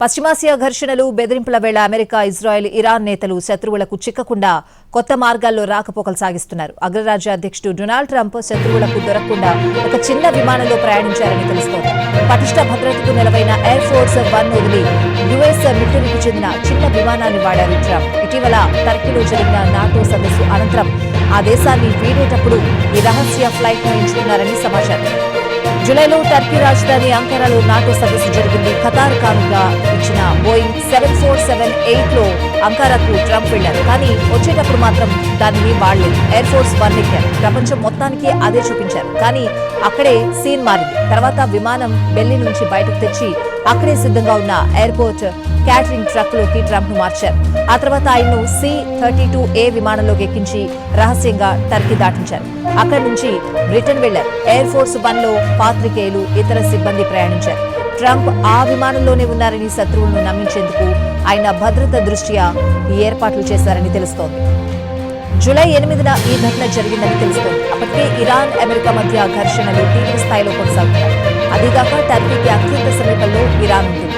పశ్చిమాసియా ఘర్షణలు బెదిరింపుల వేళ అమెరికా, ఇజ్రాయెల్, ఇరాన్ నేతలు శత్రువులకు చిక్కకుండా కొత్త మార్గాల్లో రాకపోకలు సాగిస్తున్నారు. అగ్రరాజ్య అధ్యక్షుడు డొనాల్డ్ ట్రంప్ శత్రువులకు దొరకకుండా ఒక చిన్న విమానంలో ప్రయాణించారని తెలుస్తోంది. పటిష్ట భద్రతకు నెలవైన ఎయిర్ ఫోర్స్ 1 వదిలి యుఎస్ మిలిటరీకి చెందిన చిన్న విమానాన్ని వాడారు ట్రంప్. ఇటీవల టర్కీలో జరిగిన నాటో సదస్సు అనంతరం ఆ దేశాన్ని వీడేటప్పుడు ఈ రహస్య ఫ్లైట్ ను ఎంచుకున్నారని సమాచారం. జూలైలో టర్కీ రాజధాని అంకారాలో నాటో సదస్సు జరిగింది. ఖతార్ కానుగా ఇచ్చిన బోయింగ్ 7478 లో అంకారాకు ట్రంప్ వెళ్లారు. కానీ వచ్చేటప్పుడు మాత్రం దానిని వాడలేదు. ఎయిర్ ఫోర్స్ 1 ఎక్కారు. ప్రపంచం మొత్తానికి అదే చూపించారు. కానీ అక్కడే సీన్ మారింది. తర్వాత విమానం ఢిల్లీ నుంచి బయటకు తెచ్చి అక్కడే సిద్ధంగా ఉన్న ఎయిర్పోర్ట్ క్యాటరింగ్ ట్రక్ లోకి ట్రంప్ ను మార్చారు. ఆ తర్వాత ఆయన్ను C-32A విమానంలోకి ఎక్కించి రహస్యంగా టర్కీ దాటించారు. అక్కడి నుంచి బ్రిటన్ వెళ్లారు. ఎయిర్ ఫోర్స్ 1 లో పాత్రికేయులు, ఇతర సిబ్బంది ప్రయాణించారు. ట్రంప్ ఆ విమానంలోనే ఉన్నారని శత్రువులను నమ్మించేందుకు ఆయన భద్రత దృష్ట్యా ఈ ఏర్పాట్లు చేశారని తెలుస్తోంది. జూలై 8న ఈ ఘటన జరిగిందని తెలుస్తోంది. అప్పటికే ఇరాన్, అమెరికా మధ్య ఘర్షణలు తీవ్ర స్థాయిలో కొనసాగుతున్నాయి. అదిగాక టర్కీకి అత్యంత సమీపంలో ఇరాన్ ఉంటుంది.